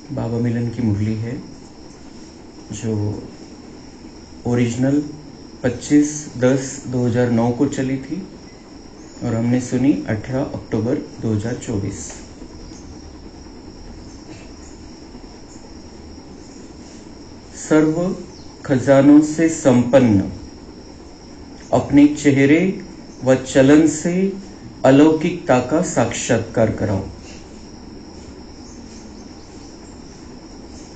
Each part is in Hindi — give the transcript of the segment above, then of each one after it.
बाबा मिलन की मुरली है जो ओरिजिनल 25/10/2009 को चली थी और हमने सुनी 18 अक्टूबर 2024। सर्व खजानों से संपन्न, अपने चेहरे व चलन से अलौकिकता का साक्षात्कार कराओ।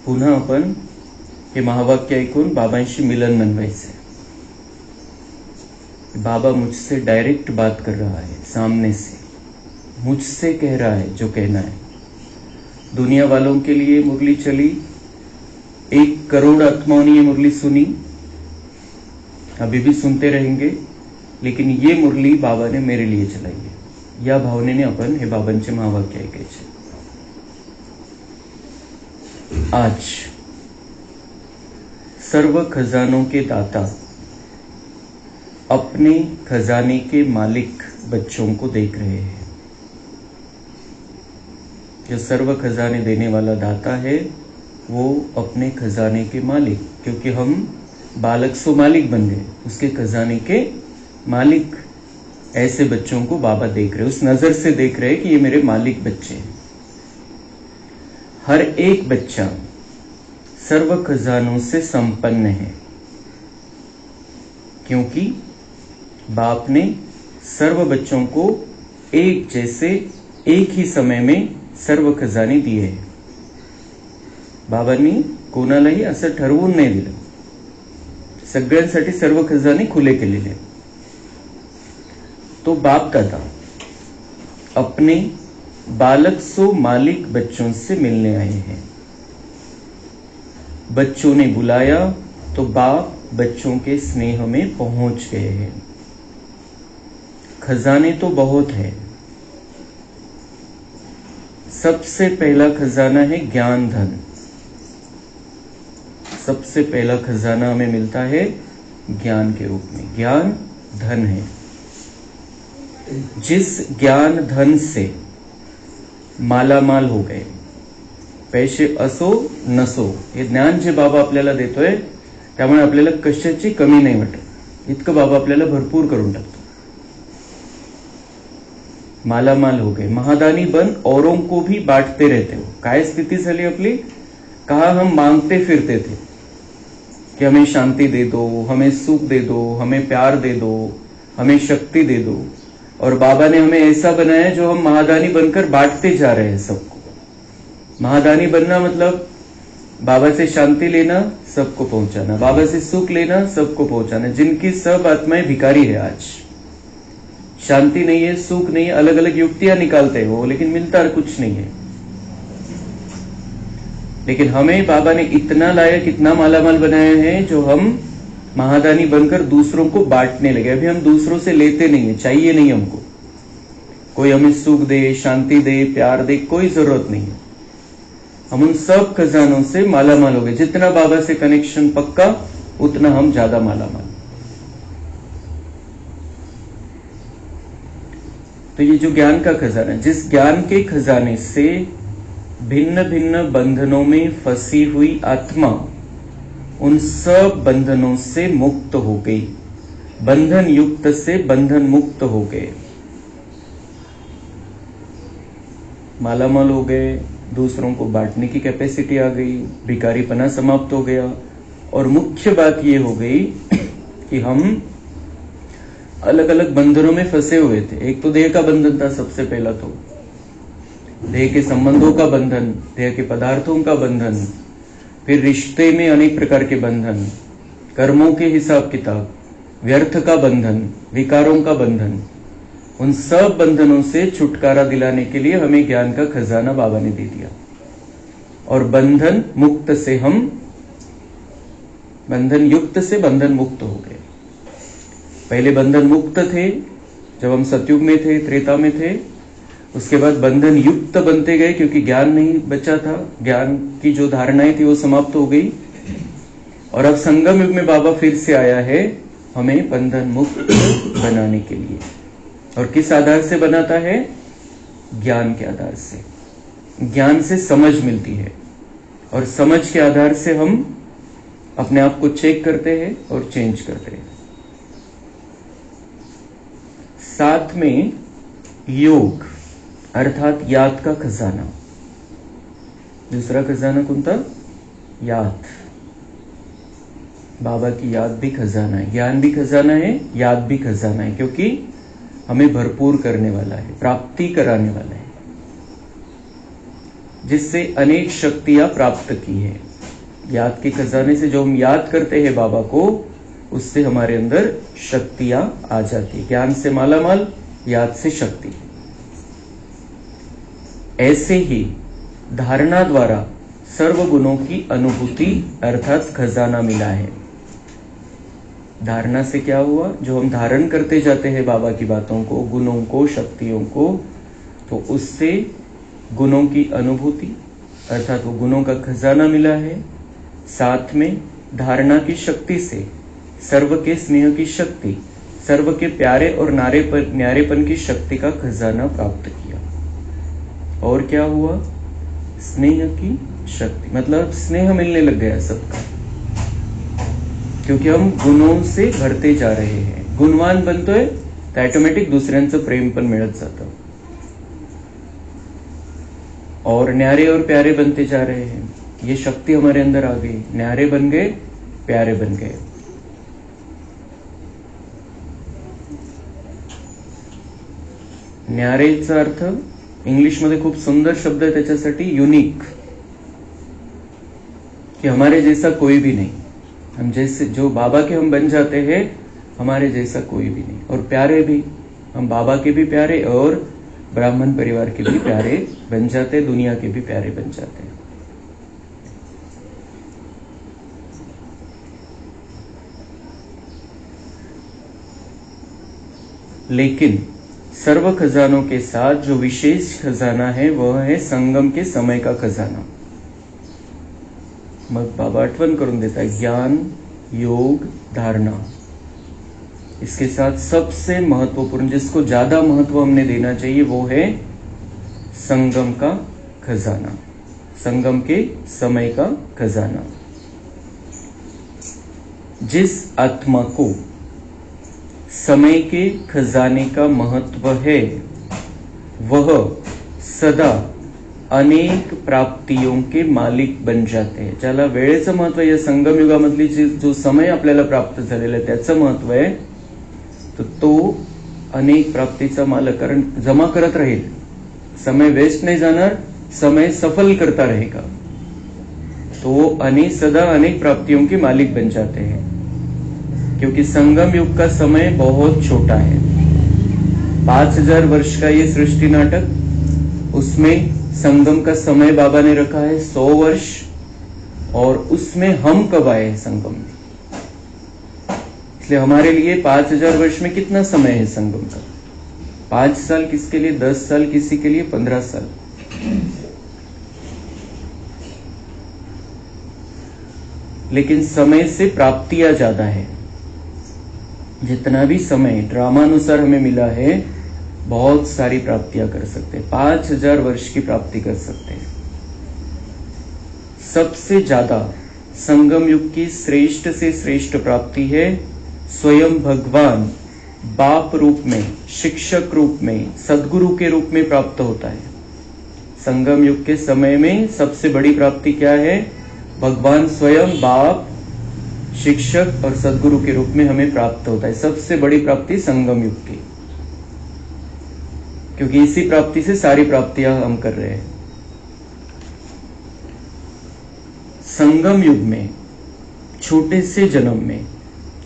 पुन्हा आपण हे महावाक्य ऐकून बाबांशी मिलन मनवायचे। बाबा मुझसे डायरेक्ट बात कर रहा है, सामने से मुझसे कह रहा है जो कहना है। दुनिया वालों के लिए मुरली चली, 1 करोड़ आत्माओं ने ये मुरली सुनी, अभी भी सुनते रहेंगे, लेकिन ये मुरली बाबा ने मेरे लिए चलाई है। या भावनेने आपण हे बाबांचे महावाक्य ऐकायचे। आज सर्व खजानों के दाता अपने खजाने के मालिक बच्चों को देख रहे हैं। जो सर्व खजाने देने वाला दाता है वो अपने खजाने के मालिक, क्योंकि हम बालक सो मालिक बन गए, उसके खजाने के मालिक ऐसे बच्चों को बाबा देख रहे, उस नजर से देख रहे कि ये मेरे मालिक बच्चे हैं। हर एक बच्चा सर्व खजानों से संपन्न है, क्योंकि बाप ने सर्व बच्चों को एक जैसे एक ही समय में सर्व खजाने दिए हैं। बाबांनी कोणालाही असं ठरवून नाही दिलं, सगळ्यांसाठी सर्व खजाने खुले केलेले। तो बाप दादा अपने बालक सो मालिक बच्चों से मिलने आए हैं। बच्चों ने बुलाया तो बाप बच्चों के स्नेह में पहुंच गए हैं। खजाने तो बहुत है। सबसे पहला खजाना है ज्ञान धन। सबसे पहला खजाना हमें मिलता है ज्ञान के रूप में। ज्ञान धन है। जिस ज्ञान धन से मालामाल हो गए, पैसे असो नसो, हे ज्ञान जे बाबा आपल्याला देतोय त्यामुळे आपल्याला कशाची कमी नाही वाटत। इतकं बाबा आपल्याला भरपूर करून टाकतो। मालामाल हो गए, महादानी बन औरों को भी बांटते रहते हो। काय स्थिति झाली आपली? कहा हम मांगते फिरते थे कि हमें शांति दे दो, हमें सुख दे दो, हमें प्यार दे दो, हमें शक्ति दे दो, और बाबा ने हमें ऐसा बनाया जो हम महादानी बनकर बांटते जा रहे हैं सबको। महादानी बनना मतलब बाबा से शांति लेना, सबको पहुंचाना, बाबा से सुख लेना, सबको पहुंचाना। जिनकी सब आत्माएं भिखारी है आज, शांति नहीं है, सुख नहीं है, अलग अलग युक्तियां निकालते हो, लेकिन मिलता कुछ नहीं है। लेकिन हमें बाबा ने इतना लायक, इतना मालामाल बनाया है जो हम महादानी बनकर दूसरों को बांटने लगे। अभी हम दूसरों से लेते नहीं है, चाहिए नहीं हमको। कोई हमें सुख दे, शांति दे, प्यार दे, कोई जरूरत नहीं है। हम उन सब खजानों से मालामाल हो गए। जितना बाबा से कनेक्शन पक्का, उतना हम ज्यादा मालामाल। तो ये जो ज्ञान का खजाना, जिस ज्ञान के खजाने से भिन्न भिन्न बंधनों में फंसी हुई आत्मा उन सब बंधनों से मुक्त हो गई, बंधन युक्त से बंधन मुक्त हो गए, मालामाल हो गए, दूसरों को बांटने की कैपेसिटी आ गई, भिखारीपना समाप्त हो गया। और मुख्य बात ये हो गई कि हम अलग अलग बंधनों में फंसे हुए थे। एक तो देह का बंधन था, सबसे पहला तो देह के संबंधों का बंधन, देह के पदार्थों का बंधन, फिर रिश्ते में अनेक प्रकार के बंधन, कर्मों के हिसाब किताब, व्यर्थ का बंधन, विकारों का बंधन। उन सब बंधनों से छुटकारा दिलाने के लिए हमें ज्ञान का खजाना बाबा ने दे दिया। और बंधन मुक्त से हम, बंधन युक्त से बंधन मुक्त हो गए। पहले बंधन मुक्त थे जब हम सतयुग में थे, त्रेता में थे। उसके बाद बंधन युक्त बनते गए, क्योंकि ज्ञान नहीं बचा था, ज्ञान की जो धारणाएं थी वो समाप्त हो गई। और अब संगम युग में बाबा फिर से आया है हमें बंधन मुक्त बनाने के लिए। और किस आधार से बनाता है? ज्ञान के आधार से। ज्ञान से समझ मिलती है। और समझ के आधार से हम अपने आप को चेक करते हैं और चेंज करते हैं। साथ में योग अर्थात याद का खजाना। दूसरा खजाना कौन था? याद। बाबा की याद भी खजाना है, ज्ञान भी खजाना है, याद भी खजाना है, क्योंकि हमें भरपूर करने वाला है, प्राप्ति कराने वाला है, जिससे अनेक शक्तियां प्राप्त की है। याद के खजाने से जो हम याद करते हैं बाबा को, उससे हमारे अंदर शक्तियां आ जाती है। ज्ञान से मालामाल, याद से शक्ति। ऐसे ही धारणा द्वारा सर्व गुणों की अनुभूति अर्थात खजाना मिला है। धारणा से क्या हुआ? जो हम धारण करते जाते हैं बाबा की बातों को, गुणों को, शक्तियों को, तो उससे गुणों की अनुभूति अर्थात वो गुणों का खजाना मिला है। साथ में धारणा की शक्ति से सर्व के स्नेह की शक्ति, सर्व के प्यारे और न्यारेपन की शक्ति का खजाना प्राप्त किया। और क्या हुआ? स्नेह की शक्ति, मतलब स्नेह मिलने लग गया सबका, क्योंकि हम गुणों से भरते जा रहे हैं। गुणवान बनतो है तो ऑटोमॅटिक दुसऱ्यांचं प्रेम पण मिळत जातं, और न्यारे और प्यारे बनते जा रहे हैं। ये शक्ति हमारे अंदर आ गई, न्यारे बन गए, प्यारे बन गए। न्यारेचा अर्थ इंग्लिश मध्ये खूप सुंदर शब्द है त्याच्यासाठी, युनिक, कि हमारे जैसा कोई भी नहीं। हम जैसे जो बाबा के हम बन जाते हैं, हमारे जैसा कोई भी नहीं। और प्यारे भी, हम बाबा के भी प्यारे और ब्राह्मण परिवार के भी प्यारे बन जाते, दुनिया के भी प्यारे बन जाते हैं। लेकिन सर्व खजानों के साथ जो विशेष खजाना है वह है संगम के समय का खजाना। मग बाबा आठवण करून देता है, ज्ञान, योग, धारणा, इसके साथ सबसे महत्वपूर्ण, जिसको ज्यादा महत्व हमने देना चाहिए, वो है संगम का खजाना, संगम के समय का खजाना। जिस आत्मा को समय के खजाने का महत्व है, वह सदा अनेक प्राप्तियों के मालिक बन जाते हैं। ज्याला वेळेचं महत्व, या संगम युगामधली जो समय आपल्याला प्राप्त झालेला आहे त्याचं महत्व आहे, तर तो अनेक प्राप्तीचा मालक, कारण जमा करत राहील, समय वेस्ट नहीं जाणार, समय सफल करता रहेगा, तो सदा अनेक प्राप्तियों के मालिक बन जाते हैं। क्योंकि संगम युग का समय बहुत छोटा है, 5000 वर्ष का ये सृष्टि नाटक, उसमें संगम का समय बाबा ने रखा है 100 वर्ष, और उसमें हम कब आए संगम में, इसलिए हमारे लिए 5000 वर्ष में कितना समय है संगम का? 5 साल किसके लिए, 10 साल किसी के लिए, 15 साल। लेकिन समय से प्राप्तियां ज्यादा है। जितना भी समय ड्रामानुसार हमें मिला है, बहुत सारी प्राप्तियां कर सकते हैं, 5000 वर्ष की प्राप्ति कर सकते हैं। सबसे ज्यादा संगम युग की श्रेष्ठ से श्रेष्ठ प्राप्ति है स्वयं भगवान बाप रूप में, शिक्षक रूप में, सदगुरु के रूप में प्राप्त होता है। संगम युग के समय में सबसे बड़ी प्राप्ति क्या है? भगवान स्वयं बाप, शिक्षक और सदगुरु के रूप में हमें प्राप्त होता है। सबसे बड़ी प्राप्ति संगम युग की, क्योंकि इसी प्राप्ति से सारी प्राप्तियां हम कर रहे हैं। संगम युग में छोटे से जन्म में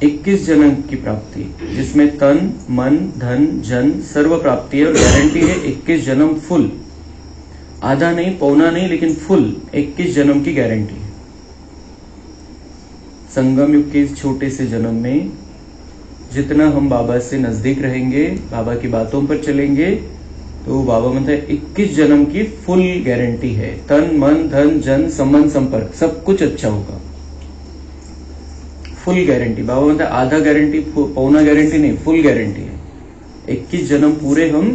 21 जन्म की प्राप्ति, जिसमें तन, मन, धन, जन सर्व प्राप्ति है, और गारंटी है 21 जन्म फुल, आधा नहीं, पौना नहीं, लेकिन फुल 21 जन्म की गारंटी है। संगम युग के इस छोटे से जन्म में जितना हम बाबा से नजदीक रहेंगे, बाबा की बातों पर चलेंगे, तो बाबा मतलब 21 जन्म की फुल गारंटी है। तन, मन, धन, जन, संबंध, संपर्क सब कुछ अच्छा होगा, फुल गारंटी। बाबा मतलब आधा गारंटी, पौना गारंटी नहीं, फुल गारंटी है। 21 जन्म पूरे हम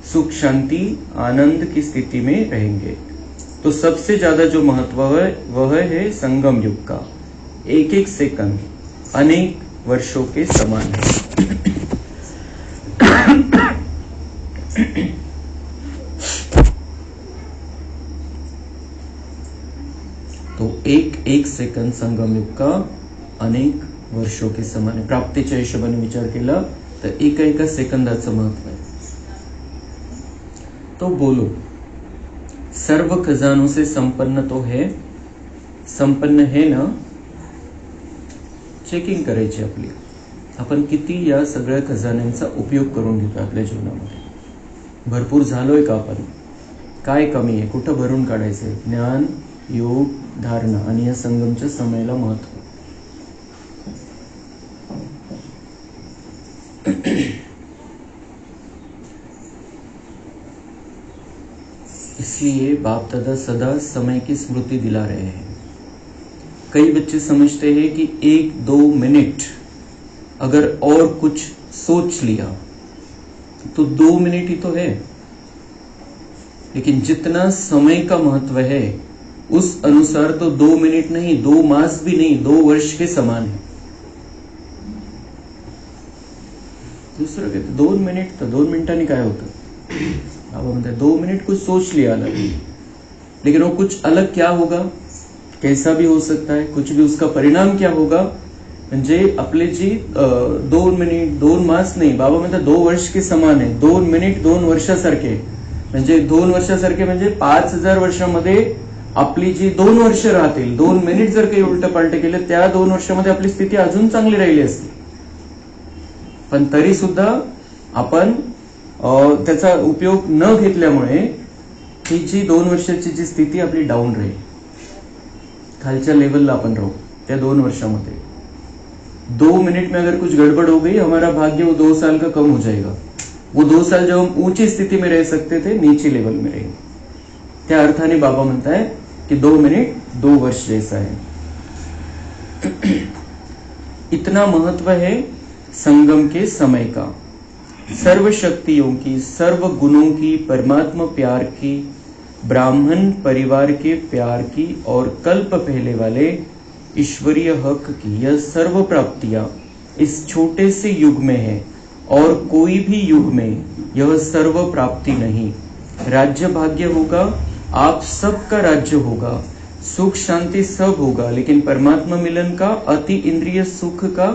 सुख, शांति, आनंद की स्थिति में रहेंगे। तो सबसे ज्यादा जो महत्व है वह है संगम युग का। एक एक सेकंड अनेक वर्षों के समान है। तो एक एक सेकंद संगम युग का अनेक वर्षों के समान आहे। प्राप्तीच्या हिशोबाने विचार केला तर एका एका सेकंदाचं महत्व आहे। तो बोलो, सर्व खजानों से संपन्न तो है, संपन्न है ना? चेकिंग करायची आपली, आपण किती या सगळ्या खजान्यांचा उपयोग करून घेतो आपल्या जीवनामध्ये। भरपूर झालोय का आपण? काय कमी आहे? कुठं भरून काढायचंय? ज्ञान, योग, धारणा आणि या संगमच्या समयाला महत्व। इसलिए बाप दादा सदा समय की स्मृति दिला रहे हैं। कई बच्चे समझते हैं कि 1-2 मिनट अगर और कुछ सोच लिया तो 2 मिनट ही तो है, लेकिन जितना समय का महत्व है उस अनुसार तो 2 मिनट नहीं, 2 मास भी नहीं, 2 वर्ष के समान है। दूसरं कहते 2 मिनिट, तर 2 मिनिटांनी काय होतं? बाबा म्हणते 2 मिनट कुछ सोच लिया अलग, लेकिन वो कुछ अलग क्या होगा, कैसा भी हो सकता है, कुछ भी उसका परिणाम क्या होगा, म्हणजे आपले जी 2 मिनिट 2 मास नाही, बाबा म्हणतात 2 वर्ष के समान आहे। 2 मिनिट 2 वर्षासारखे, म्हणजे 2 वर्षासारखे म्हणजे 5000 वर्षामध्ये आपली जी 2 वर्ष राहतील, 2 मिनिट जर काही उलट पालट केलं त्या 2 वर्षामध्ये आपली स्थिती अजून चांगली राहिली असती, पण तरी सुद्धा आपण त्याचा उपयोग न घेतल्यामुळे ही जी 2 वर्षाची जी स्थिती आपली डाऊन राहील, खालच्या लेवलला आपण राहू त्या 2 वर्षामध्ये। 2 मिनट में अगर कुछ गड़बड़ हो गई, हमारा भाग्य वो 2 साल का कम हो जाएगा। वो 2 साल जब हम ऊंची स्थिति में रह सकते थे, नीचे लेवल में रहेंगे। त्या अर्थाने बाबा म्हणता है कि 2 मिनट 2 वर्ष जैसा है। इतना महत्व है संगम के समय का, सर्व शक्तियों की, सर्व गुणों की, परमात्मा प्यार की, ब्राह्मण परिवार के प्यार की और कल्प पहले वाले ईश्वरीय हक की यह सर्व प्राप्तियां इस छोटे से युग में है और कोई भी युग में यह सर्व प्राप्ति नहीं। राज्य भाग्य होगा, आप सबका राज्य होगा, सुख शांति सब होगा, लेकिन परमात्मा मिलन का, अति इंद्रिय सुख का,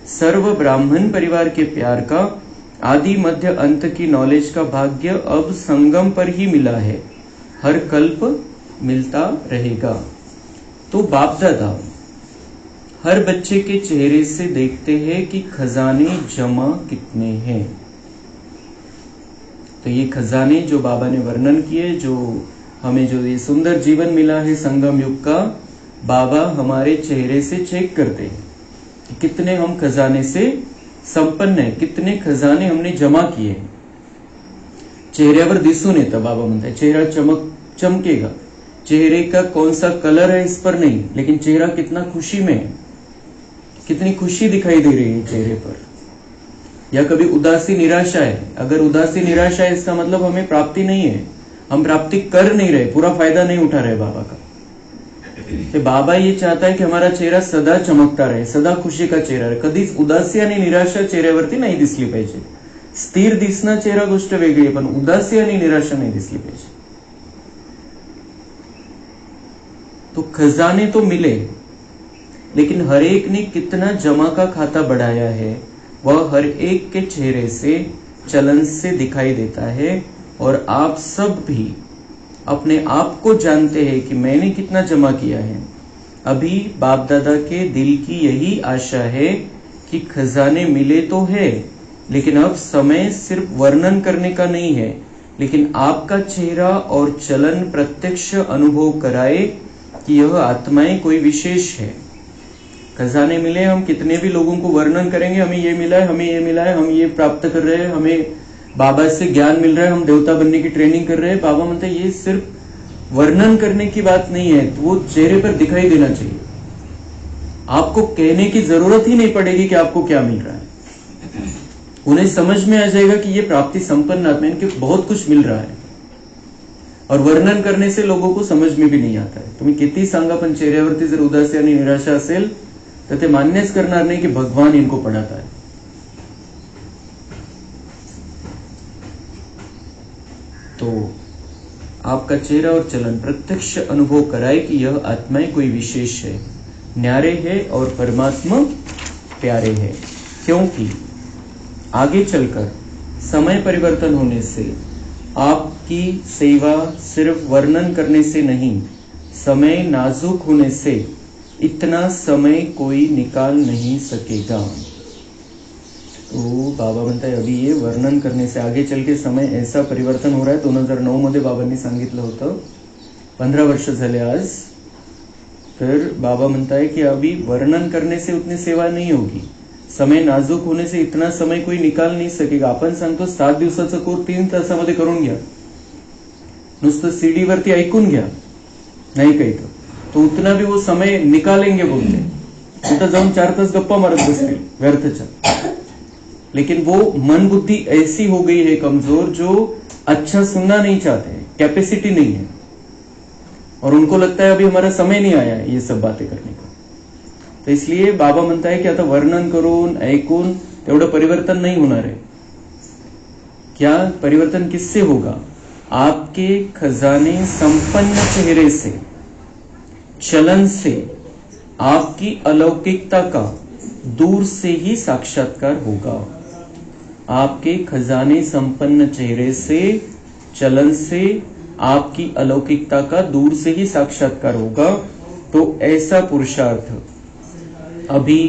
सर्व ब्राह्मण परिवार के प्यार का, आदि मध्य अंत की नॉलेज का भाग्य अब संगम पर ही मिला है, हर कल्प मिलता रहेगा। तो बाप दादा हर बच्चे के चेहरे से देखते हैं कि खजाने जमा कितने हैं। तो ये खजाने जो बाबा ने वर्णन किए, जो हमें जो ये सुंदर जीवन मिला है संगम युग का, बाबा हमारे चेहरे से चेक करते हैं कि कितने हम खजाने से संपन्न है, कितने खजाने हमने जमा किए। चेहऱ्यावर दिसून येतं, बाबा म्हणतात चेहरा चमकेगा, चेहरे का कौन सा कलर है इस पर नहीं, लेकिन चेहरा कितना खुशी में है, कितनी खुशी दिखाई दे रही है चेहरे पर, या कभी उदासी निराशा है। अगर उदासी निराशा है इसका मतलब हमें प्राप्ति नहीं है, हम प्राप्ति कर नहीं रहे, पूरा फायदा नहीं उठा रहे बाबा का। तो बाबा ये चाहता है की हमारा चेहरा सदा चमकता रहे, सदा खुशी का चेहरा रहे, कधीच उदासी आणि निराशा चेहऱ्यावरती नाही दिसली पाहिजे। स्थिर दिसणं चेहरा गोष्ट वेगळी, पण उदासी आणि निराशा नहीं दिसली पाहिजे। तो खजाने तो मिले, लेकिन हर एक ने कितना जमा का खाता बढ़ाया है वह हर एक के चेहरे से, चलन से दिखाई देता है। और आप सब भी अपने आप को जानते हैं कि मैंने कितना जमा किया है। अभी बाप दादा के दिल की यही आशा है कि खजाने मिले तो है, लेकिन अब समय सिर्फ वर्णन करने का नहीं है, लेकिन आपका चेहरा और चलन प्रत्यक्ष अनुभव कराए कि यह आत्माएं कोई विशेष है। खजाने मिले, हम कितने भी लोगों को वर्णन करेंगे, हमें ये मिला है, हमें ये मिला है, हम ये प्राप्त कर रहे हैं, हमें बाबा से ज्ञान मिल रहा है, हम देवता बनने की ट्रेनिंग कर रहे हैं। बाबा म्हणते ये सिर्फ वर्णन करने की बात नहीं है, तो वो चेहरे पर दिखाई देना चाहिए। आपको कहने की जरूरत ही नहीं पड़ेगी कि आपको क्या मिल रहा है, उन्हें समझ में आ जाएगा कि ये प्राप्ति संपन्न आत्मा, इनके बहुत कुछ मिल रहा है। और वर्णन करने से लोगों को समझ में भी नाही आता आहे. तुम्ही किती सांगा पण चेहऱ्यावरती जर उदासी आणि निराशा असेल तर ते मान्यच करणार नाही की भगवान इनको पढ़ाता है. तो आपका चेहरा और चलन प्रत्यक्ष अनुभव कराए कि यह आत्माएं कोई विशेष है, न्यारे है और परमात्मा प्यारे है. क्योंकि आगे चलकर समय परिवर्तन होने से आपकी सेवा सिर्फ वर्णन करने से नहीं, समय नाजुक होने से इतना समय कोई निकाल नहीं सकेगा. तो बाबा म्हणताय अभी ये वर्णन करने से आगे चल के समय ऐसा परिवर्तन हो रहा है. 2009 मध्ये बाबांनी सांगितलं होतं, 15 वर्ष झाले आज. तर बाबा म्हणताय की अभी वर्णन करने से उतनी सेवा नहीं होगी, समय नाजूक होने से इतना समय कोई निकाल नहीं सकेगा. आपण सांगतो 7 दिवसाचा कोर्स 3 तासामध्ये करून घ्या, नुसतं सीडी वरती ऐकून घ्या, नाही काही तो उतना भी वो समय निकालेंगे बोलते. तिथं जाऊन 4 तास गप्पा मारत बसतील व्यर्थच्या. लेकिन वो मन बुद्धि ऐसी हो गई है कमजोर जो अच्छा सुनना नहीं चाहते, कैपेसिटी नहीं है, और उनको लगता है अभी हमारा समय नहीं आया है ये सब बातें करने का. तो इसलिए बाबा म्हणता है कि आता वर्णन करून ऐकून तेवढं परिवर्तन नहीं होणार है. क्या परिवर्तन किससे होगा? आपके खजाने संपन्न चेहरे से, चलन से, आपकी अलौकिकता का दूर से ही साक्षात्कार होगा. आपके खजाने संपन्न चेहरे से, चलन से, आपकी अलौकिकता का दूर से ही साक्षात्कार होगा. तो ऐसा पुरुषार्थ अभी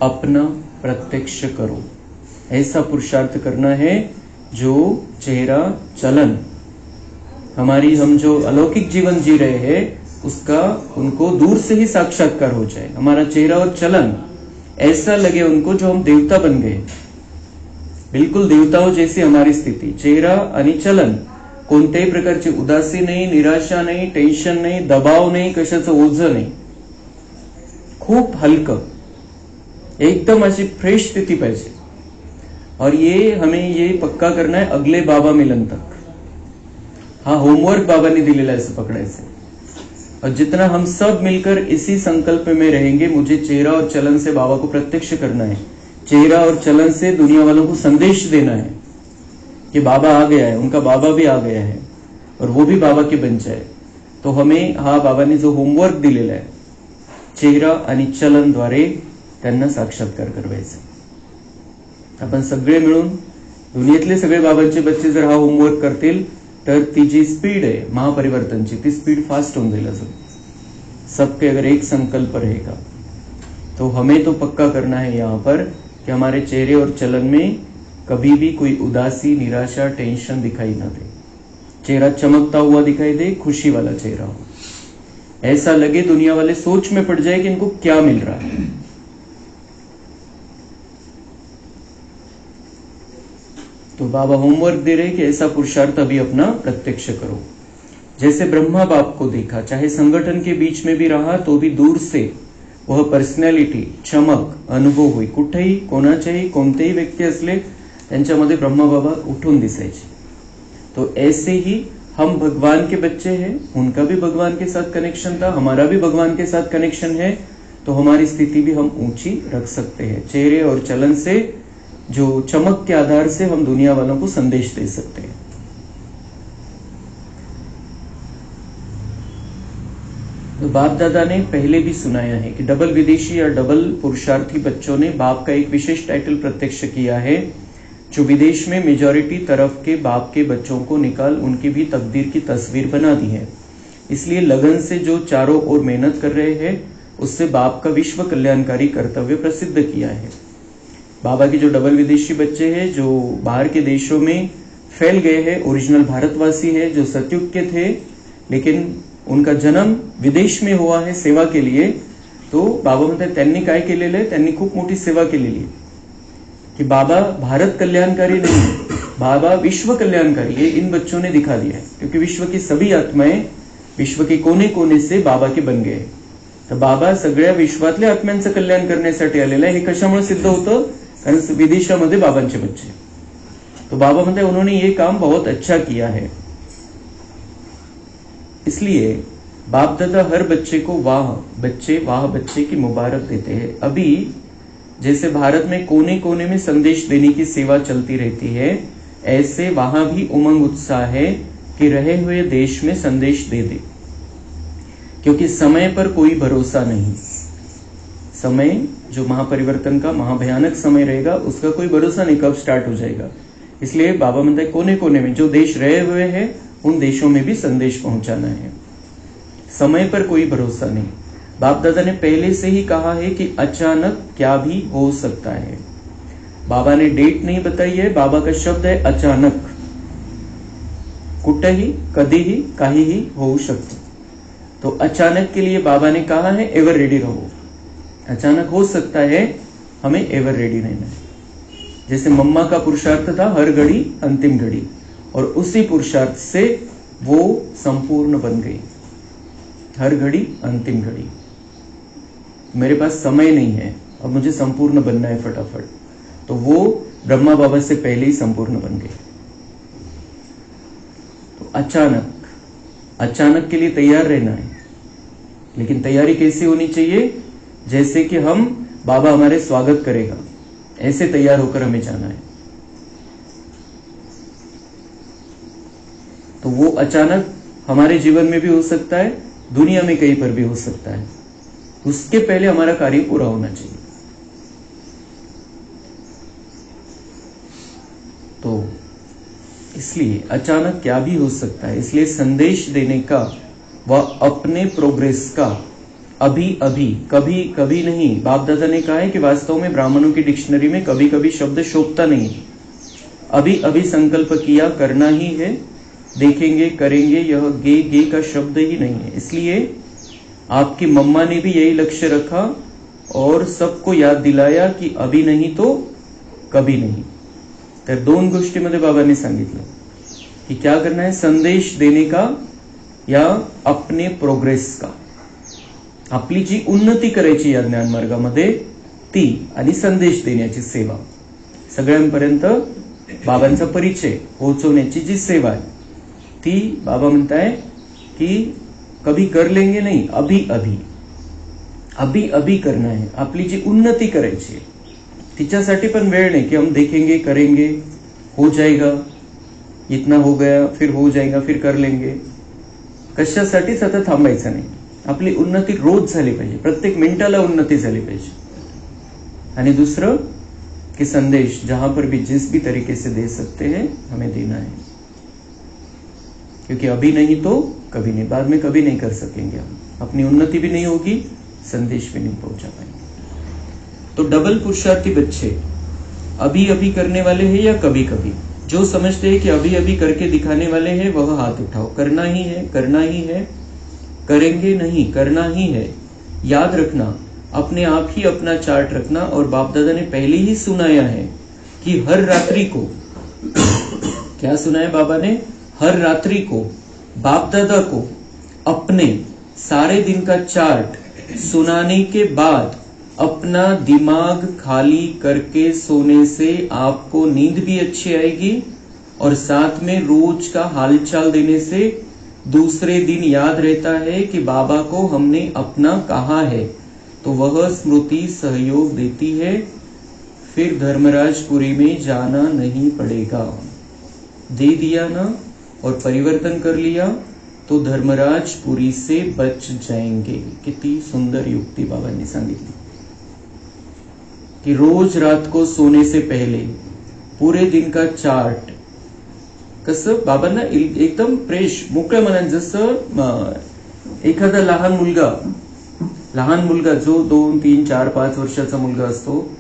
अपना प्रत्यक्ष करो. ऐसा पुरुषार्थ करना है जो चेहरा चलन हम जो अलौकिक जीवन जी रहे हैं उसका उनको दूर से ही साक्षात्कार हो जाए. हमारा चेहरा और चलन ऐसा लगे उनको जो हम देवता बन गए, बिल्कुल देवताओं जैसी हमारी स्थिती. चेहरा आणि चलन कोणत्याही प्रकारची उदासी नाही, निराशा नाही, टेन्शन नाही, दबाव नाही, कशाचं ओझं नाही, खूप हलकं, एकदम अशी फ्रेश स्थिति पाहिजे. और ये हमें ये पक्का करना है अगले बाबा मिलन तक. हा होमवर्क बाबा ने दिलेला है इसे पकड़ायचे. और जितना हम सब मिलकर इसी संकल्प में रहेंगे, मुझे चेहरा और चलन से बाबा को प्रत्यक्ष करना है, चेहरा और चलन से दुनिया वालों को संदेश देना है कि बाबा आ गया है, उनका बाबा भी आ गया है और वो भी बाबा के बन जाए. तो हमें हा बाबांनी जो होमवर्क दिलेला आहे, चेहरा आणि चलनद्वारे त्यांना साक्षात्कार करवायचा. आपण सगळे मिळून दुनियेतले सगळे बाबांचे बच्चे जर हा होमवर्क करतील तर ती जी स्पीड आहे महापरिवर्तनची, ती स्पीड फास्ट होऊन जाईल. अजून सबके अगर एक संकल्प रहेगा तो हमें तो पक्का करना है यहाँ पर कि हमारे चेहरे और चलन में कभी भी कोई उदासी, निराशा, टेंशन दिखाई ना दे. चेहरा चमकता हुआ दिखाई दे, खुशी वाला चेहरा हो, ऐसा लगे दुनिया वाले सोच में पड़ जाए कि इनको क्या मिल रहा है. तो बाबा होमवर्क दे रहे कि ऐसा पुरुषार्थ अभी अपना प्रत्यक्ष करो. जैसे ब्रह्मा बाप को देखा, चाहे संगठन के बीच में भी रहा तो भी दूर से वह पर्सनॅलिटी, चमक अनुभव हुई. कुठेही कोणाच्याही कोणतेही व्यक्ती असले त्यांच्यामध्ये ब्रह्मा बाबा उठून दिसायचे. तो ऐसे ही हम भगवान के बच्चे हैं, उनका भी भगवान के साथ कनेक्शन था, हमारा भी भगवान के साथ कनेक्शन है. तो हमारी स्थिति भी हम ऊंची रख सकते हैं. चेहरे और चलन से, जो चमक के आधार से हम दुनिया वालों को संदेश दे सकते हैं. तो बाप दादा ने पहले भी सुनाया है कि डबल विदेशी या डबल पुरुषार्थी बच्चों ने बाप का एक विशेष टाइटल प्रत्यक्ष किया है, जो विदेश में मेजॉरिटी तरफ के बाप के बच्चों को निकाल उनकी भी तकदीर की तस्वीर बना दी है. इसलिए लगन से जो चारों ओर मेहनत कर रहे हैं, उससे बाप का विश्व कल्याणकारी कर्तव्य प्रसिद्ध किया है. बाबा के जो डबल विदेशी बच्चे हैं, जो बाहर के देशों में फैल गए हैं, ओरिजिनल भारतवासी है, जो सतयुग के थे लेकिन उनका जन्म विदेश में हुआ है सेवा के लिए. तो बाबा म्हणतात त्यांनी काय केलेलं आहे, त्यांनी खूप मोठी सेवा केलेली आहे कि बाबा भारत कल्याणकारी नहीं, बाबा विश्व कल्याणकारी, ये इन बच्चों ने दिखा दिया है. क्योंकि विश्व की सभी आत्माएं विश्व के कोने कोने से बाबा के बन गए. तर बाबा सगळ्या विश्वातल्या आत्म्यांचं कल्याण करण्यासाठी आलेला आहे. हे कशामुळे सिद्ध होतं? कारण विदेशामध्ये बाबांचे बच्चे. तो बाबा म्हणतात उन्होंने ये काम बहुत अच्छा किया है. इसलिए बाप दादा हर बच्चे को वाह बच्चे की मुबारक देते हैं। अभी जैसे भारत में कोने कोने में संदेश देने की सेवा चलती रहती है, ऐसे वहां भी उमंग उत्साह है कि रहे हुए देश में संदेश दे दे, क्योंकि समय पर कोई भरोसा नहीं। समय जो महापरिवर्तन का महाभयानक समय रहेगा, उसका कोई भरोसा नहीं कब स्टार्ट हो जाएगा। इसलिए बाबा म्हणते कोने कोने में जो देश रहे हुए हैं उन देशों में भी संदेश पहुंचाना है। समय पर कोई भरोसा नहीं। बाप दादा ने पहले से ही कहा है कि अचानक क्या भी हो सकता है। बाबा ने डेट नहीं बताई है, बाबा का शब्द है अचानक। कुठेही कधीही काहीही होऊ शकतं। तो अचानक के लिए बाबा ने कहा है एवर रेडी रहो। अचानक हो सकता है, हमें एवर रेडी रहना है। जैसे मम्मा का पुरुषार्थ था हर घड़ी अंतिम घड़ी, और उसी पुरुषार्थ से वो संपूर्ण बन गई। हर घड़ी अंतिम घड़ी। मेरे पास समय नहीं है, अब मुझे संपूर्ण बनना है फटाफट, तो वो ब्रह्मा बाबा से पहले ही संपूर्ण बन गई। तो अचानक के लिए तैयार रहना है। लेकिन तैयारी कैसी होनी चाहिए? जैसे कि हम बाबा हमारे स्वागत करेगा, ऐसे तैयार होकर हमें जाना है। तो वो अचानक हमारे जीवन में भी हो सकता है, दुनिया में कहीं पर भी हो सकता है। उसके पहले हमारा कार्य पूरा होना चाहिए। तो इसलिए अचानक क्या भी हो सकता है, इसलिए संदेश देने का व अपने प्रोग्रेस का अभी अभी कभी कभी नहीं। बाप दादा ने कहा है कि वास्तव में ब्राह्मणों की डिक्शनरी में कभी कभी शब्द शोभता नहीं। अभी अभी संकल्प किया, करना ही है, देखेंगे करेंगे, यह गे का शब्द ही नहीं है। इसलिए आपकी मम्मा ने भी यही लक्ष्य रखा और सबको याद दिलाया कि अभी नहीं तो कभी नहीं। तर दोन गोष्टीमध्ये बाबांनी सांगितलं की क्या करना है, संदेश देने का या अपने प्रोग्रेस का। आपली जी उन्नती करायची या ज्ञान मार्गामध्ये ती आणि संदेश देण्याची सेवा, सगळ्यांपर्यंत बाबांचा परिचय पोहोचवण्याची जी सेवा आहे ती बाबा म्हणताय की कभी कर लेंगे नहीं, अभी अभी करना है। आपली जी उन्नती करायची आहे तिच्यासाठी पण वेळ नाही की हम देखेंगे करेंगे, हो जाएगा, इतना हो गया, फिर हो जाएगा, फिर कर लेंगे। कशासाठी सतत थांबायचं नाही। आपली उन्नती रोज झाली पाहिजे, प्रत्येक मिनिटाला उन्नती झाली पाहिजे। आणि दुसरं कि संदेश जहां पर भी जिस भी तरीके से दे सकते हैं हमें देना है, क्योंकि अभी नहीं तो कभी नहीं, बाद में कभी नहीं कर सकेंगे हम। अपनी उन्नति भी नहीं होगी, संदेश भी नहीं पहुंचा पाएंगे। तो डबल पुरुषार्थी बच्चे अभी अभी करने वाले हैं या कभी कभी? जो समझते हैं कि अभी अभी करके दिखाने वाले हैं वह हाथ उठाओ। करना ही है, करना ही है, करेंगे नहीं, करना ही है। याद रखना, अपने आप ही अपना चार्ट रखना। और बाप दादा ने पहले ही सुनाया है कि हर रात्रि को क्या सुनाया बाबा ने? हर रात्रि को बाप दादा को अपने सारे दिन का चार्ट सुनाने के बाद अपना दिमाग खाली करके सोने से आपको नींद भी अच्छी आएगी, और साथ में रोज का हालचाल देने से दूसरे दिन याद रहता है कि बाबा को हमने अपना कहा है, तो वह स्मृति सहयोग देती है। फिर धर्मराजपुरी में जाना नहीं पड़ेगा। दे दिया ना और परिवर्तन कर लिया तो धर्मराजपुरी से बच जाएंगे। कितनी सुंदर युक्ति बाबा ने सांगितली कि रोज रात को सोने से पहले पूरे दिन का चार्ट, कसं बाबांना एकदम फ्रेश मोकळ्या मनाने, जसं एखादा लहान मुलगा जो 2, 3, 4, 5 वर्षाचा मुलगा असतो,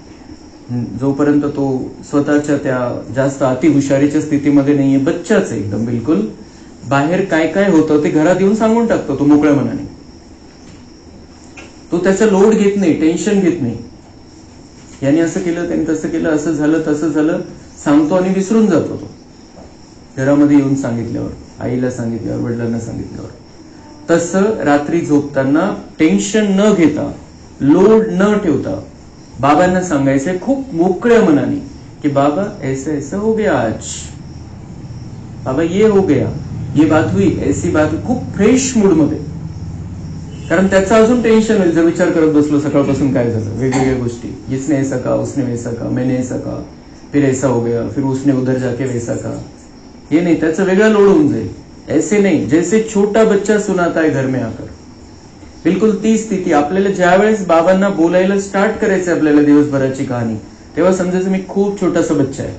जोपर्यंत तो स्वतःच्या त्या जास्त अतिहुशारीच्या स्थितीमध्ये नाहीये, बच्चाच आहे एकदम बिलकुल, बाहेर काय काय होतं ते घरात येऊन सांगून टाकतो तो मोकळ्या मनाने। तो त्याचा लोड घेत नाही, टेन्शन घेत नाही। याने असं केलं, त्याने तसं केलं, असं झालं तसं झालं सांगतो आणि विसरून जातो तो घरामध्ये येऊन सांगितल्यावर, आईला सांगितल्यावर, वडिलांना सांगितल्यावर। तसं रात्री झोपताना टेन्शन न घेता, लोड न ठेवता बाबांना सांगायचंय खूप मोकळ्या मनाने की बाबा ऐसा ऐसा हो गया आज, बाबा ये हो गया, ही बात हुई, ऐसी बात, खूप फ्रेश मूड मध्ये. कारण त्याचं अजून टेन्शन होईल जर विचार करत बसलो सकाळपासून काय झालं, वेगवेगळ्या गोष्टी, इसने ऐसा कहा, उसने वैसा कहा, मैंने ऐसा कहा, फिर ऐसा हो गया, फिर उसने उधर जाके वैसा कहा. हे नाही, त्याचं वेगळा लोड होऊन जाईल. ऐसे नाही, जैसे छोटा बच्चा सुनाता है घर में आकर, बिलकुल ती स्थिती. आपल्याला ज्या वेळेस बाबांना बोलायला स्टार्ट करायचं आपल्याला दिवसभराची कहाणी, तेव्हा समजायचं मी खूप छोटासा बच्चा है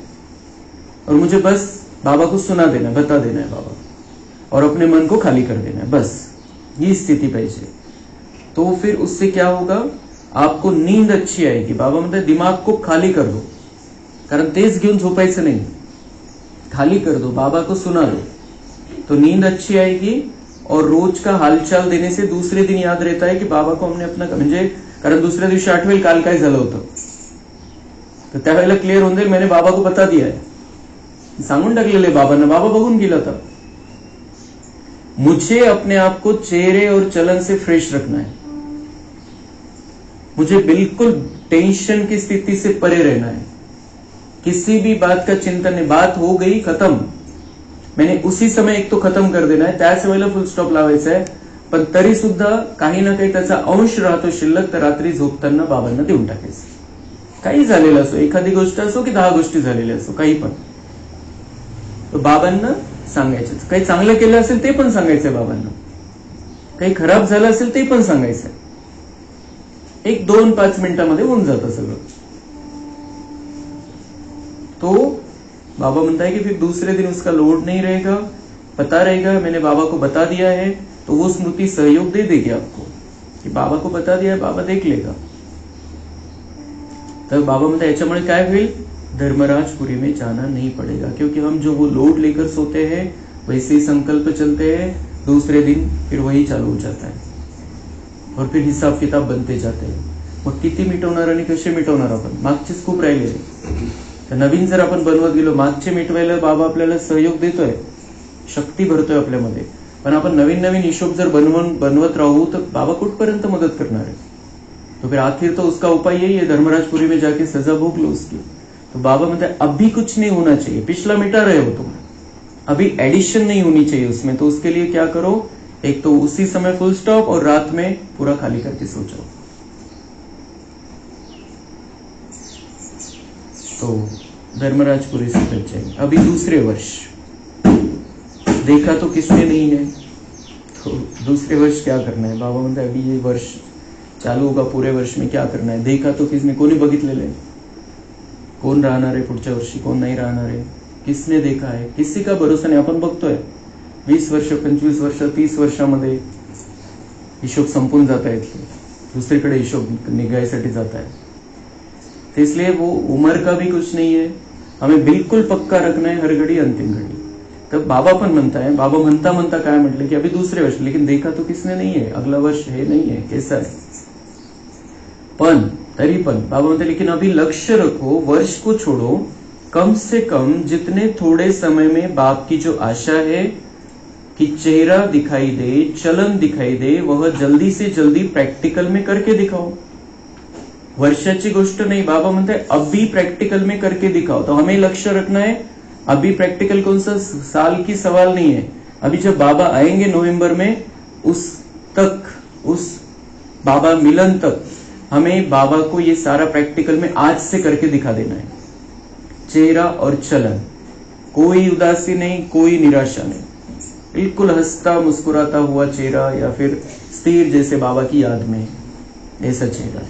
और मुझे बस बाबा को सुना देना, बता देना है बाबा, और अपने मन को खाली कर देना है, बस ये स्थिति पाहिजे. तो फिर उससे क्या होगा, आपको नींद अच्छी आएगी. बाबा म्हणते दिमाग को खाली कर दो, कारण तेच घेऊन झोपायचं नाही, खाली कर दो, बाबा को सुना दो, तो नींद अच्छी आएगी. और रोज का हालचाल देने से दूसरे दिन याद रहता है की बाबा को हमने अपना, म्हणजे कारण दुसऱ्या दिवशी आठवेल काल काय झालं होतं, तर त्यावेळेला क्लिअर होऊन जाईल, मैंने बाबा को बता दिया है, सांगून टाकलेले बाबांना, बाबा बघून गेला था. मुझे अपने आप को चेहरे और चलन से फ्रेश रखना है, मुझे बिल्कुल टेंशन की स्थिति से परे रहना है. किसी भी बात का चिंतन नहीं, बात हो गई खत्म, मैंने उसी समय एक तो खत्म कर देना आहे, त्याच वेळेला फुल स्टॉप लावायचा आहे. पण तरी सुद्धा काही ना काही त्याचा अंश राहतो शिल्लक, तर रात्री झोपताना बाबांना देऊन टाकायचं. काही झालेलं असो, एखादी गोष्ट असो की 10 गोष्टी झालेल्या असो, काही पण, तर बाबांना सांगायचं. काही चांगलं केलं असेल ते पण सांगायचंय बाबांना, काही खराब झालं असेल ते पण सांगायचंय. 1-2-5 मिनिटांमध्ये होऊन जातं सगळं. तो बाबा म्हणता है कि फिर दूसरे दिन उसका लोड नहीं रहेगा, पता रहेगा मैंने बाबा को बता दिया है, तो वो स्मृति सहयोग दे देगी आपको कि बाबा को बता दिया है, बाबा देख लेगा. तर बाबा म्हणता याच्यामुळे काय होईल, धर्मराजपुरी में जाना नहीं पड़ेगा, क्योंकि हम जो वो लोड लेकर सोते हैं वैसे ही संकल्प चलते हैं, दूसरे दिन फिर वही चालू हो जाता है और फिर हिसाब किताब बनते जाते हैं. मग किती मिटवणार आणि कसे मिटवणार आपण, मागचेच खूप राहिलेले, तर नवीन जर आपण बनवत गेलो, मागचे मिटवायला बाबा आपल्याला सहयोग देतोय, शक्ती भरतोय आपल्यामध्ये, पण आपण नवीन नवीन हिशोब जर बनवत राहू तर बाबा कुठपर्यंत मदत करणार आहे. तो फिर आखिर तो उसका उपाय यही है, धर्मराजपुरी में जाके सजा भोग लो उसकी. तो बाबा म्हणते अभी कुछ नहीं होना चाहिए, पिछला मिटा रहे हो तुम, अभी एडिशन नहीं होनी चाहिए उसमें. तो उसके लिए क्या करो, एक तो उसी समय फुल स्टॉप और रात में पूरा खाली करके सो जाओ. तो धर्मराजपुरी से बच जाएंगे. अभी दूसरे वर्ष, देखा तो किसने नहीं है, तो दूसरे वर्ष क्या करना है. बाबा म्हणते अभी ये वर्ष चालू होगा, पूरे वर्ष में क्या करना है, देखा तो किसने, कोणी बघितलेलं आहे, कोण राहणार आहे पुढच्या वर्षी, कोण नाही राहणार आहे, किसने देखा है, किसी का भरोसा नाही. आपण बघतोय 20 वर्ष, 25 वर्ष, 30 वर्षामध्ये हिशोब संपून जात आहेत, दुसरीकडे हिशोब निघायसाठी जात आहे. तो इसलिए वो उम्र का भी कुछ नहीं है, हमें बिल्कुल पक्का रखना है, हर घड़ी अंतिम घड़ी. तर बाबा पण म्हणता है, बाबा म्हणता काय म्हटले की अभी दूसरे वर्ष, लेकिन देखा तो किसने नहीं है, अगला वर्ष है नहीं है, कैसा है. पण तरी पण बाबा म्हणते लेकिन अभी लक्ष्य रखो, वर्ष को छोड़ो, कम से कम जितने थोड़े समय में बाप की जो आशा है कि चेहरा दिखाई दे, चलन दिखाई दे, वह जल्दी से जल्दी प्रैक्टिकल में करके दिखाओ. वर्षाची गोष्ट नहीं, बाबा म्हणते अभी प्रैक्टिकल में करके दिखाओ. तो हमें लक्ष्य रखना है, अभी प्रैक्टिकल कौन सा साल की सवाल नहीं है, अभी जब बाबा आएंगे नवंबर में, उस तक, उस बाबा मिलन तक हमें बाबा को ये सारा प्रैक्टिकल में आज से करके दिखा देना है. चेहरा और चलन, कोई उदासी नहीं, कोई निराशा नहीं, बिल्कुल हंसता मुस्कुराता हुआ चेहरा, या फिर स्थिर जैसे बाबा की याद में ऐसा चेहरा.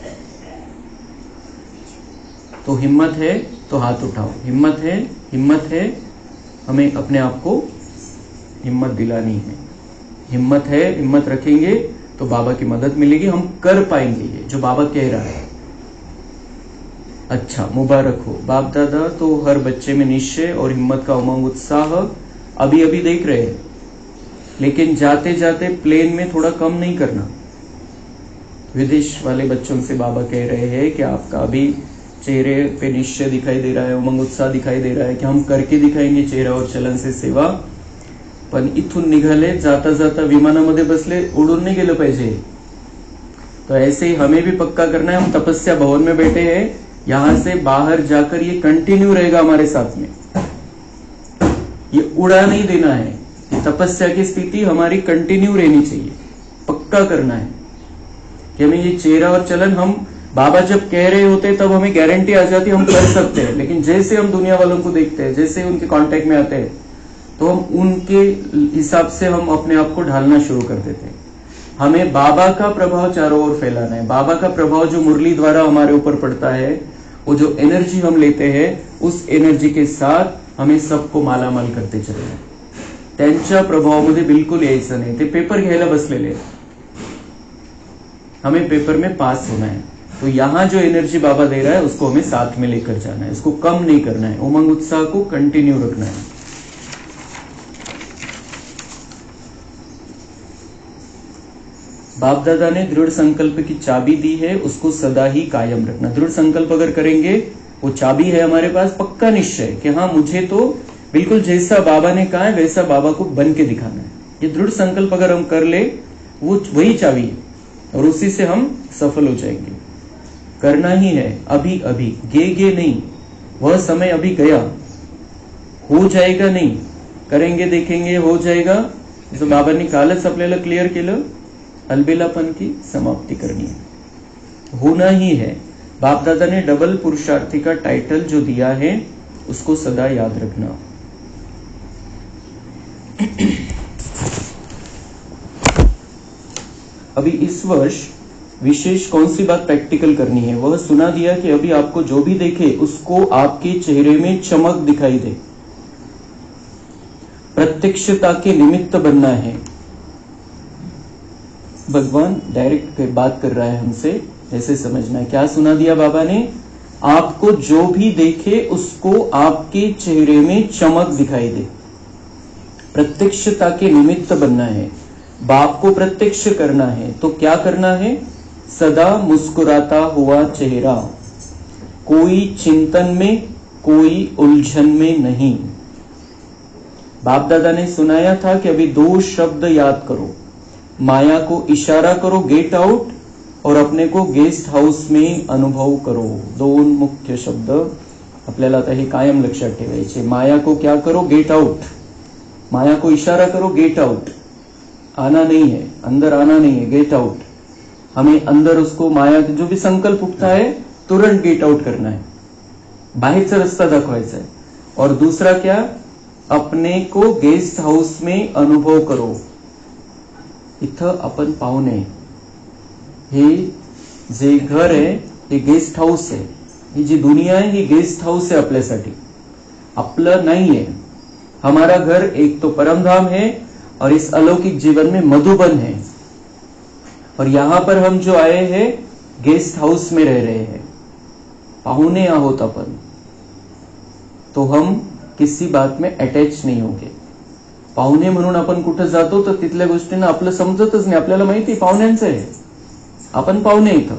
तो हिम्मत है तो हाथ उठाओ, हिम्मत है, हमें अपने आप को हिम्मत दिलानी है. हिम्मत है, हिम्मत रखेंगे तो बाबा की मदद मिलेगी, हम कर पाएंगे ये जो बाबा कह रहा है. अच्छा, मुबारक हो बाप दादा. तो हर बच्चे में निश्चय और हिम्मत का उमंग उत्साह अभी अभी देख रहे हैं, लेकिन जाते जाते प्लेन में थोड़ा कम नहीं करना. विदेश वाले बच्चों से बाबा कह रहे हैं कि आपका अभी चेहरे पे निश्चय दिखाई दे रहा है, उमंग उत्साह दिखाई दे रहा है कि हम करके दिखाएंगे चेहरा और चलन से सेवा. पण इथून निघाले, जाता जाता विमानामध्ये बसले, उडून नहीं गेलं पाहिजे. तो ऐसे ही हमें भी पक्का करना है. हम तपस्या भवन में बैठे हैं, यहां से बाहर जाकर ये कंटिन्यू रहेगा हमारे साथ में, ये उड़ा नहीं देना है, तपस्या की स्थिति हमारी कंटिन्यू रहनी चाहिए, पक्का करना है कि हमें ये चेहरा और चलन, हम बाबा जब कह रहे होते तब हमें गारंटी आ जाती हम कर सकते हैं, लेकिन जैसे हम दुनिया वालों को देखते हैं, जैसे उनके कांटेक्ट में आते हैं, तो हम उनके हिसाब से हम अपने आप को ढालना शुरू कर देते हैं। हमें बाबा का प्रभाव चारों ओर फैलाना है। बाबा का प्रभाव जो मुरली द्वारा हमारे ऊपर पड़ता है, वो जो एनर्जी हम लेते हैं, उस एनर्जी के साथ हमें सबको मालामाल करते चले जाए। त्यांच्या प्रभावामध्ये बिलकुल यायचं नाही, ते पेपर घ्यायला बसलेले, हमें पेपर में पास होना है। तो यहां जो एनर्जी बाबा दे रहा है उसको हमें साथ में लेकर जाना है, उसको कम नहीं करना है, उमंग उत्साह को कंटिन्यू रखना है। बाप दादा ने दृढ़ संकल्प की चाबी दी है, उसको सदा ही कायम रखना। दृढ़ संकल्प अगर करेंगे, वो चाबी है हमारे पास, पक्का निश्चय कि हाँ मुझे तो बिल्कुल जैसा बाबा ने कहा है वैसा बाबा को बन के दिखाना है। ये दृढ़ संकल्प अगर हम कर ले, वो वही चाबी है और उसी से हम सफल हो जाएंगे। करना ही है अभी अभी, गे नहीं, वह समय अभी गया, हो जाएगा नहीं, करेंगे देखेंगे हो जाएगा। जसं बाबांनी कालच आपल्याला क्लिअर केलं, अलबेलापन की समाप्ति करनी है, होना ही है। बाप दादा ने डबल पुरुषार्थी का टाइटल जो दिया है उसको सदा याद रखना। अभी इस वर्ष विशेष कौन सी बात प्रैक्टिकल करनी है, वह सुना दिया कि अभी आपको जो भी देखे उसको आपके चेहरे में चमक दिखाई दे, प्रत्यक्षता के निमित्त बनना है। भगवान डायरेक्ट बात कर रहा है हमसे, ऐसे समझना है। क्या सुना दिया बाबा ने? आपको जो भी देखे उसको आपके चेहरे में चमक दिखाई दे, प्रत्यक्षता के निमित्त बनना है। बाप को प्रत्यक्ष करना है तो क्या करना है? सदा मुस्कुराता हुआ चेहरा, कोई चिंतन में, कोई उलझन में नहीं। बाप दादा ने सुनाया था कि अभी 2 शब्द याद करो, माया को इशारा करो गेट आउट, और अपने को गेस्ट हाऊस में अनुभव करो। 2 मुख्य शब्द आपल्याला आता हे कायम लक्षात ठेवायचे। माया को क्या करो? Get out. माया को इशारा करो गेट आउट, आना नहीं है, अंदर आना नहीं है, गेट आउट। हमें अंदर उसको माया जो भी संकल्प उठता है तुरंत गेट आउट करना है, बाहेरचा रस्ता दाखवायचा है। और दूसरा क्या? अपने को गेस्ट हाऊस में अनुभव करो। इथं आपण पाहुणे, हे जे घर आहे हे गेस्ट हाऊस आहे, ही जी दुनिया है ही गेस्ट हाऊस है आपल्यासाठी, आपलं नाही है। हमारा घर एक तो परमधाम है और इस अलौकिक जीवन में मधुबन है, और यहां पर हम जो आए हैं गेस्ट हाऊस में रह रहे हैं, पाहुणे आहोत आपण, तो हम किसी बात में अटॅच नाही होगे। पाहुणे म्हणून आपण कुठं जातो तर तिथल्या गोष्टींना आपलं समजतच नाही, आपल्याला माहिती पाहुण्यांचं आहे, आपण पाहुणे इथं,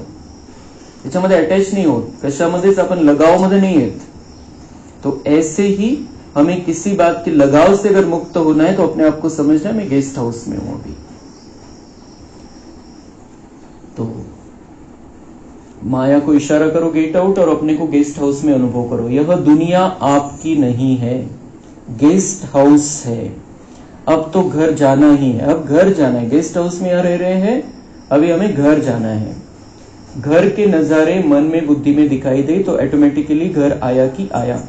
त्याच्यामध्ये अटॅच नहीं होत, कशामध्येच आपण लगावमध्ये नहीं येत। तो ऐसे ही हमें किसी बात के लगाव से अगर मुक्त होना है तो अपने आप को समझना है मैं गेस्ट हाउस में हूं अभी। तो माया को इशारा करो गेट आउट, और अपने को गेस्ट हाउस में अनुभव करो। यह दुनिया आपकी नहीं है, गेस्ट हाउस है। अब तो घर जाना ही है, अब घर जाना है। गेस्ट हाउस में यहां रह रहे हैं, अभी हमें घर जाना है। घर के नजारे मन में बुद्धि में दिखाई दे तो ऑटोमेटिकली घर आया कि आया।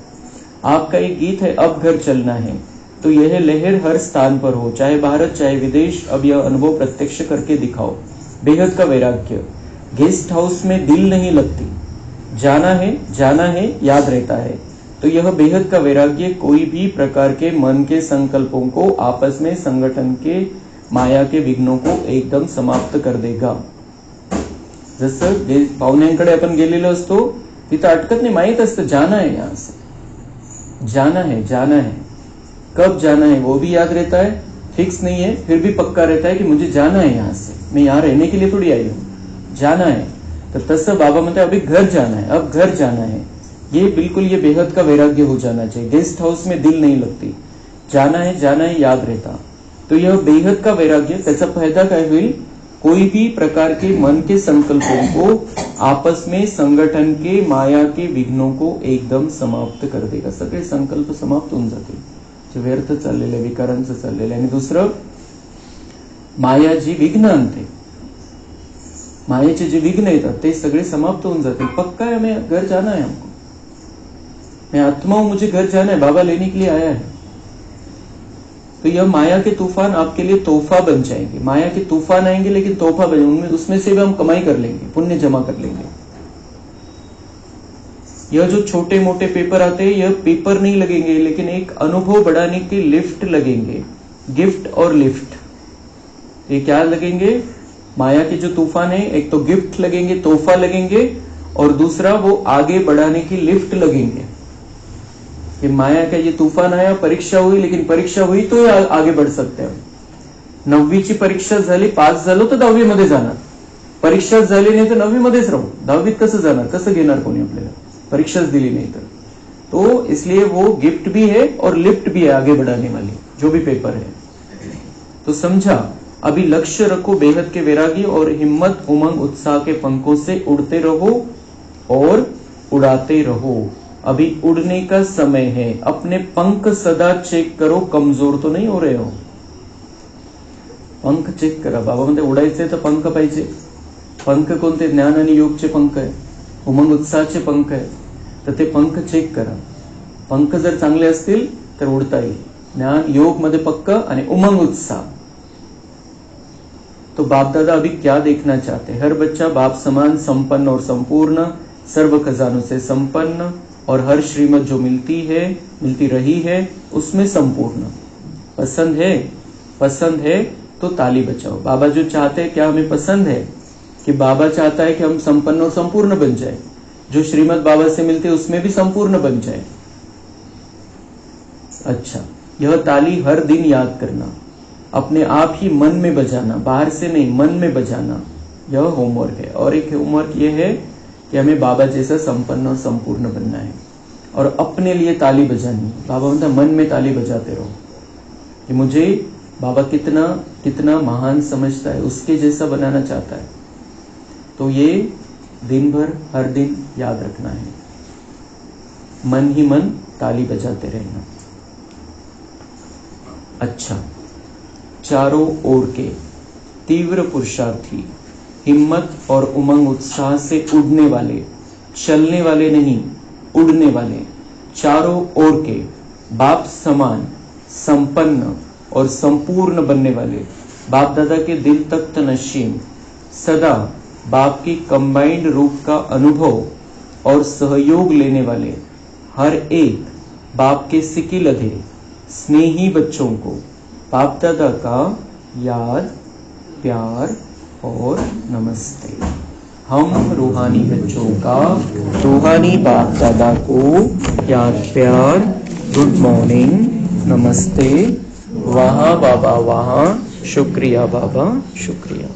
आपका एक गीत है अब घर चलना है, तो यह लहर हर स्थान पर हो, चाहे भारत चाहे विदेश। अब यह अनुभव प्रत्यक्ष करके दिखाओ। बेहद का वैराग्य। गेस्ट हाउस में दिल नहीं लगती, जाना है याद रहता है। तो यह बेहद का वैराग्य कोई भी प्रकार के मन के संकल्पों को, आपस में संगठन के, माया के विघ्नों को एकदम समाप्त कर देगा। जसं पाहुण्यांकडे आपण गेलेलो असतो तिथं अटकत नाही, माहित असतं जाना है, यहां से जाना है। कब जाना है वो भी याद रहता है, फिक्स नहीं है, फिर भी पक्का रहता है कि मुझे जाना है यहां से, मैं यहां रहने के लिए थोड़ी आई हूं, जाना है। तो तसं बाबा म्हणते अभी घर जाना है, अब घर जाना है। ये बिल्कुल ये बेहद का वैराग्य हो जाना चाहिए। गेस्ट हाउस में दिल नहीं लगती, जाना है याद रहता। तो यह बेहद का वैराग्य, त्याचा फायदा काय होईल? कोई भी प्रकार के मन के संकल्पों को, आपस में संगठन के, माया के विघ्नों को एकदम समाप्त कर देगा। सगळे संकल्प समाप्त होऊन जातील। जे व्यर्थ चाललेलं आहे, विकारांचं चाललेलं आहे. आणि दुसरं, माया जी विघ्न आणते, मायेचे जे विघ्न येतात ते सगळे समाप्त होऊन जाते. पक्का है, हमें घर जाना है, हमको, मैं आत्मा हूं, मुझे घर जाना है, बाबा लेने के लिए आया है. तो यह माया के तूफान आपके लिए तोहफा बन जाएंगे. माया के तूफान आएंगे लेकिन तोहफा बन जाएंगे, उसमें से भी हम कमाई कर लेंगे, पुण्य जमा कर लेंगे. यह जो छोटे मोटे पेपर आते हैं, यह पेपर नहीं लगेंगे, लेकिन एक अनुभव बढ़ाने के लिफ्ट लगेंगे, गिफ्ट और लिफ्ट. ये क्या लगेंगे? माया के जो तूफान है, एक तो गिफ्ट लगेंगे, तोहफा लगेंगे, और दूसरा वो आगे बढ़ाने की लिफ्ट लगेंगे. कि माया का ये तूफान आया, परीक्षा हुई, लेकिन परीक्षा हुई तो आगे बढ़ सकते हैं. 9वीची परीक्षा झाली, पास झालो तर 10वी मध्ये जाणार. परीक्षाच झाली नाही तर 9वी मध्येच राहू. 10वीत कसं जाणार? कसं घेणार कोणी आपल्याला? परीक्षाच दिली नहीं तो इसलिए वो गिफ्ट भी है और लिफ्ट भी है, आगे बढ़ाने वाली जो भी पेपर है. तो समझा, अभी लक्ष्य रखो बेहद के वैरागी, और हिम्मत उमंग उत्साह के पंखों से उड़ते रहो और उड़ाते रहो. अभी उड़ने का समय है. अपने पंख सदा चेक करो, कमजोर तो नहीं हो रहे हो. पंख चेक करा. बाबा म्हणते उडायचे तर पंख पाहिजे. पंख कोणते? ज्ञान आणि योगचे पंख आहे, उमंग उत्साहाचे पंख आहे. तर ते पंख चेक करा. पंख जर चांगले असतील तर उडता येईल. ज्ञान योग मध्ये पक्क आणि उमंग उत्साह. तो बाप दादा अभी क्या देखना चाहते हैं? हर बच्चा बाप समान, संपन्न और संपूर्ण, सर्व खजानों से संपन्न, और हर श्रीमत जो मिलती रही है उसमें संपूर्ण. पसंद है? पसंद है तो ताली बजाओ. बाबा जो चाहते हैं, क्या हमें पसंद है? कि बाबा चाहता है कि हम संपन्न और संपूर्ण बन जाए. जो श्रीमत बाबा से मिलते उसमें भी संपूर्ण बन जाए. अच्छा, यह ताली हर दिन याद करना, अपने आप ही मन में बजाना, बाहर से नहीं, मन में बजाना. यह होमवर्क है. और एक होमवर्क यह है कि हमें बाबा जैसा संपन्न और संपूर्ण बनना है, और अपने लिए ताली बजानी. बाबा मतलब मन में ताली बजाते रहो कि मुझे बाबा कितना कितना महान समझता है, उसके जैसा बनाना चाहता है. तो ये दिन भर हर दिन याद रखना है. मन ही मन ताली बजाते रहना. अच्छा, चारों ओर के तीव्र पुरुषार्थी, हिम्मत और उमंग उत्साह से उड़ने वाले, चलने वाले नहीं, उड़ने वाले, चारों ओर के बाप समान, संपन्न और संपूर्ण बनने वाले, बाप दादा के दिल तख्त नशीन, सदा बाप की कंबाइंड रूप का अनुभव और सहयोग लेने वाले, हर एक बाप के सिकिलधे स्नेही बच्चों को बाप दादा का याद, प्यार और नमस्ते. हम रूहानी बच्चों का रूहानी बाप दादा को याद, प्यार, गुड मॉर्निंग, नमस्ते. वहाँ बाबा वहाँ, शुक्रिया बाबा, शुक्रिया.